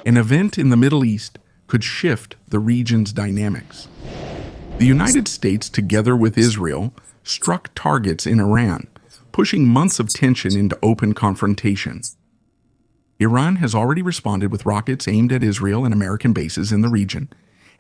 An event in the Middle East could shift the region's dynamics. The United States, together with Israel, struck targets in Iran, pushing months of tension into open confrontation. Iran has already responded with rockets aimed at Israel and American bases in the region,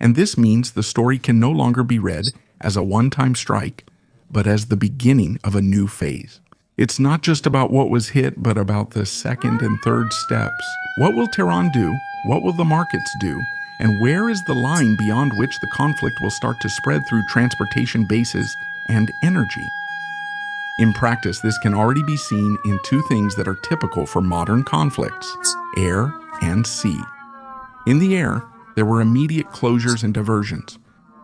and this means the story can no longer be read as a one-time strike, but as the beginning of a new phase. It's not just about what was hit, but about the second and third steps. What will Tehran do? What will the markets do? And where is the line beyond which the conflict will start to spread through transportation bases and energy? In practice, this can already be seen in two things that are typical for modern conflicts: air and sea. In the air, there were immediate closures and diversions.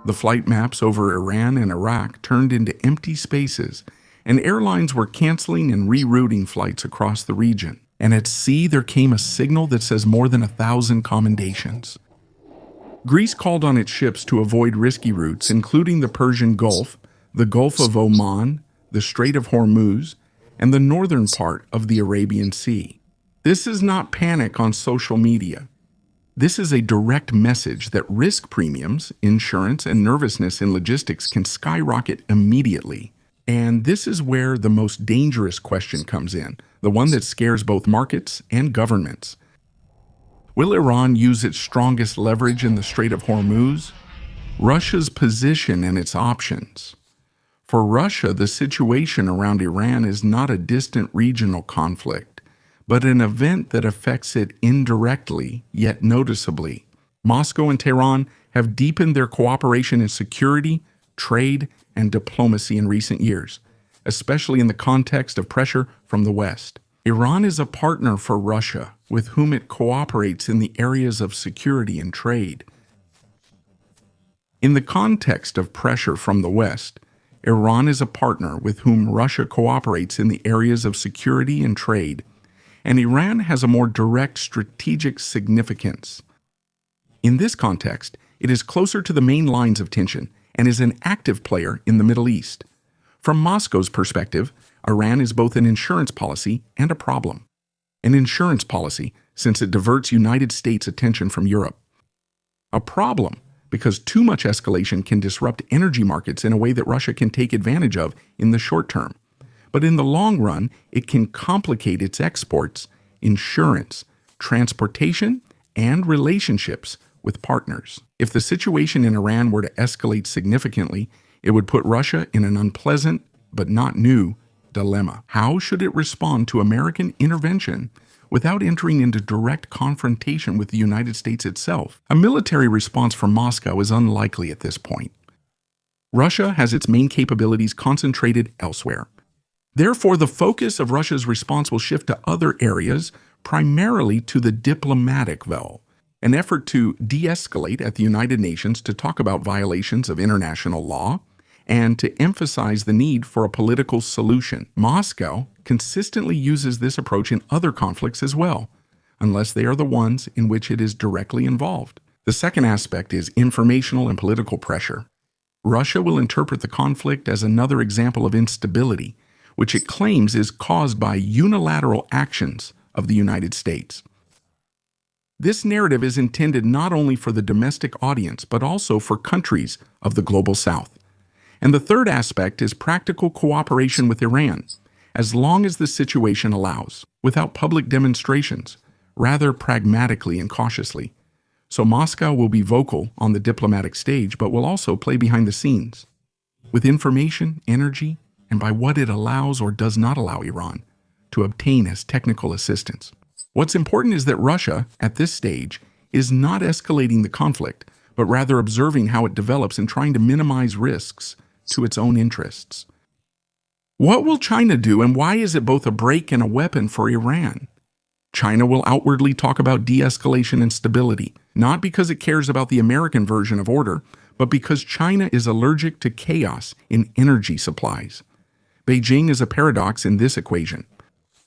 The flight maps over Iran and Iraq turned into empty spaces, and airlines were canceling and rerouting flights across the region. And at sea, there came a signal that says more than 1,000 commendations. Greece called on its ships to avoid risky routes, including the Persian Gulf, the Gulf of Oman, the Strait of Hormuz, and the northern part of the Arabian Sea. This is not panic on social media. This is a direct message that risk premiums, insurance, and nervousness in logistics can skyrocket immediately. And this is where the most dangerous question comes in, the one that scares both markets and governments. Will Iran use its strongest leverage in the Strait of Hormuz? Russia's position and its options. For Russia, the situation around Iran is not a distant regional conflict, but an event that affects it indirectly, yet noticeably. Moscow and Tehran have deepened their cooperation in security, trade, and diplomacy in recent years, especially in the context of pressure from the West. Iran is a partner for Russia, with whom it cooperates in the areas of security and trade. In the context of pressure from the West, Iran is a partner with whom Russia cooperates in the areas of security and trade, and Iran has a more direct strategic significance. In this context, it is closer to the main lines of tension and is an active player in the Middle East. From Moscow's perspective, Iran is both an insurance policy and a problem. An insurance policy, since it diverts United States attention from Europe. A problem, because too much escalation can disrupt energy markets in a way that Russia can take advantage of in the short term. But in the long run, it can complicate its exports, insurance, transportation, and relationships with partners. If the situation in Iran were to escalate significantly, it would put Russia in an unpleasant, but not new, dilemma. How should it respond to American intervention without entering into direct confrontation with the United States itself? A military response from Moscow is unlikely at this point. Russia has its main capabilities concentrated elsewhere. Therefore, the focus of Russia's response will shift to other areas, primarily to the diplomatic valve. An effort to de-escalate at the United Nations to talk about violations of international law, and to emphasize the need for a political solution. Moscow consistently uses this approach in other conflicts as well, unless they are the ones in which it is directly involved. The second aspect is informational and political pressure. Russia will interpret the conflict as another example of instability, which it claims is caused by unilateral actions of the United States. This narrative is intended not only for the domestic audience, but also for countries of the global South. And the third aspect is practical cooperation with Iran, as long as the situation allows, without public demonstrations, rather pragmatically and cautiously. So Moscow will be vocal on the diplomatic stage, but will also play behind the scenes, with information, energy, and by what it allows or does not allow Iran to obtain as technical assistance. What's important is that Russia, at this stage, is not escalating the conflict, but rather observing how it develops and trying to minimize risks to its own interests. What will China do, and why is it both a brake and a weapon for Iran? China will outwardly talk about de-escalation and stability, not because it cares about the American version of order, but because China is allergic to chaos in energy supplies. Beijing is a paradox in this equation.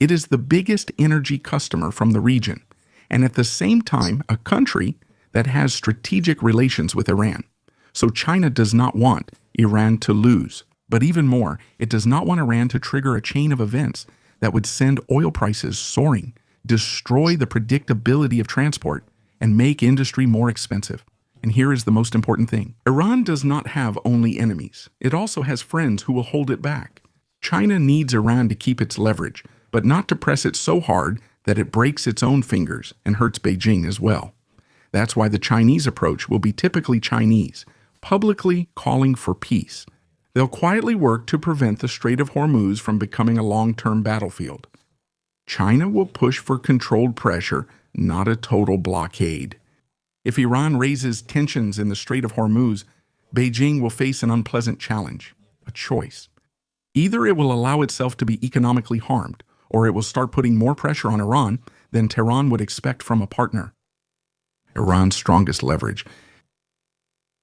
It is the biggest energy customer from the region, and at the same time, a country that has strategic relations with Iran. So China does not want Iran to lose. But even more, it does not want Iran to trigger a chain of events that would send oil prices soaring, destroy the predictability of transport, and make industry more expensive. And here is the most important thing. Iran does not have only enemies. It also has friends who will hold it back. China needs Iran to keep its leverage, but not to press it so hard that it breaks its own fingers and hurts Beijing as well. That's why the Chinese approach will be typically Chinese, publicly calling for peace. They'll quietly work to prevent the Strait of Hormuz from becoming a long-term battlefield. China will push for controlled pressure, not a total blockade. If Iran raises tensions in the Strait of Hormuz, Beijing will face an unpleasant challenge, a choice. Either it will allow itself to be economically harmed, or it will start putting more pressure on Iran than Tehran would expect from a partner. Iran's strongest leverage.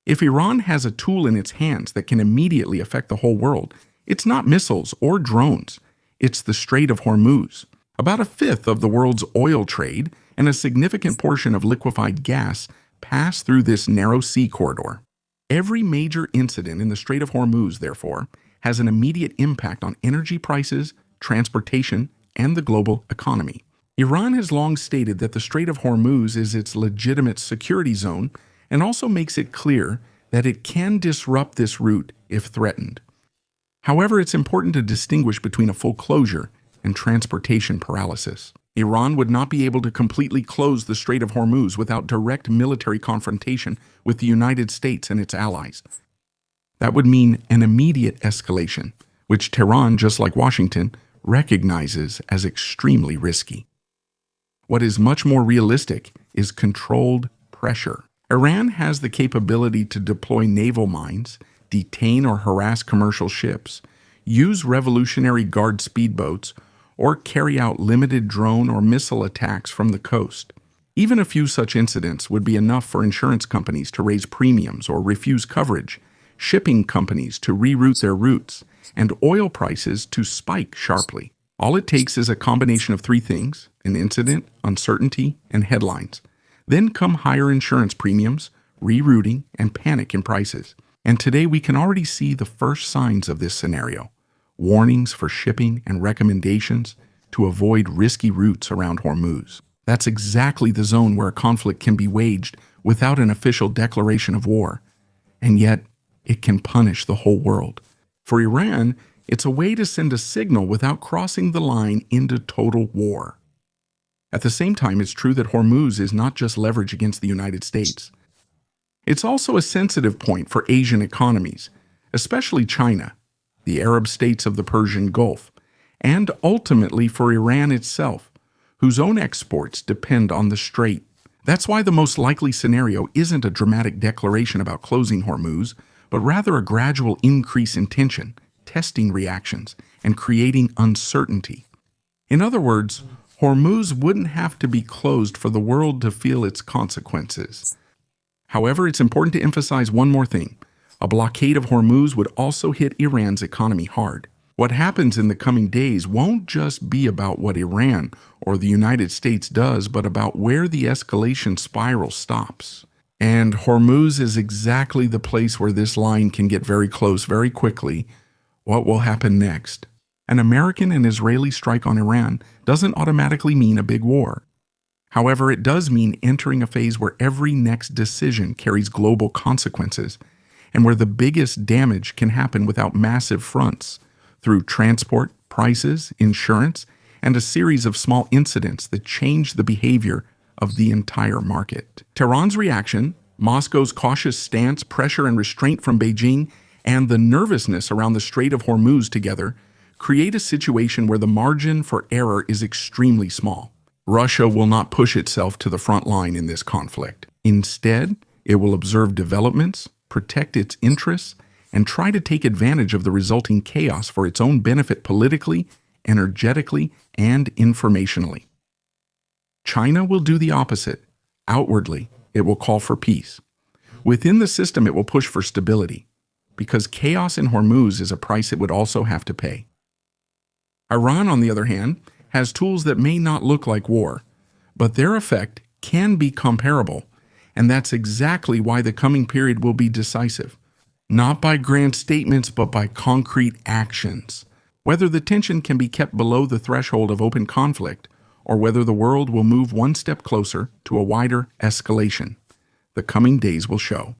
If Iran has a tool in its hands that can immediately affect the whole world, it's not missiles or drones. It's the Strait of Hormuz. About a fifth of the world's oil trade and a significant portion of liquefied gas pass through this narrow sea corridor. Every major incident in the Strait of Hormuz, therefore, has an immediate impact on energy prices, transportation, and the global economy. Iran has long stated that the Strait of Hormuz is its legitimate security zone and also makes it clear that it can disrupt this route if threatened. However, it's important to distinguish between a full closure and transportation paralysis. Iran would not be able to completely close the Strait of Hormuz without direct military confrontation with the United States and its allies. That would mean an immediate escalation, which Tehran, just like Washington, recognizes as extremely risky. What is much more realistic is controlled pressure. Iran has the capability to deploy naval mines, detain or harass commercial ships, use Revolutionary Guard speedboats, or carry out limited drone or missile attacks from the coast. Even a few such incidents would be enough for insurance companies to raise premiums or refuse coverage, shipping companies to reroute their routes, and oil prices to spike sharply. All it takes is a combination of three things: an incident, uncertainty, and headlines. Then come higher insurance premiums, rerouting, and panic in prices. And today we can already see the first signs of this scenario. Warnings for shipping and recommendations to avoid risky routes around Hormuz. That's exactly the zone where a conflict can be waged without an official declaration of war. And yet, it can punish the whole world. For Iran, it's a way to send a signal without crossing the line into total war. At the same time, it's true that Hormuz is not just leverage against the United States. It's also a sensitive point for Asian economies, especially China, the Arab states of the Persian Gulf, and ultimately for Iran itself, whose own exports depend on the Strait. That's why the most likely scenario isn't a dramatic declaration about closing Hormuz, but rather a gradual increase in tension, testing reactions, and creating uncertainty. In other words, Hormuz wouldn't have to be closed for the world to feel its consequences. However, it's important to emphasize one more thing. A blockade of Hormuz would also hit Iran's economy hard. What happens in the coming days won't just be about what Iran or the United States does, but about where the escalation spiral stops. And Hormuz is exactly the place where this line can get very close very quickly. What will happen next? An American and Israeli strike on Iran doesn't automatically mean a big war. However, it does mean entering a phase where every next decision carries global consequences, and where the biggest damage can happen without massive fronts, through transport, prices, insurance, and a series of small incidents that change the behavior of the entire market. Tehran's reaction, Moscow's cautious stance, pressure and restraint from Beijing, and the nervousness around the Strait of Hormuz together create a situation where the margin for error is extremely small. Russia will not push itself to the front line in this conflict. Instead, it will observe developments, protect its interests, and try to take advantage of the resulting chaos for its own benefit politically, energetically, and informationally. China will do the opposite. Outwardly, it will call for peace. Within the system, it will push for stability, because chaos in Hormuz is a price it would also have to pay. Iran, on the other hand, has tools that may not look like war, but their effect can be comparable, and that's exactly why the coming period will be decisive. Not by grand statements, but by concrete actions. Whether the tension can be kept below the threshold of open conflict, or whether the world will move one step closer to a wider escalation. The coming days will show.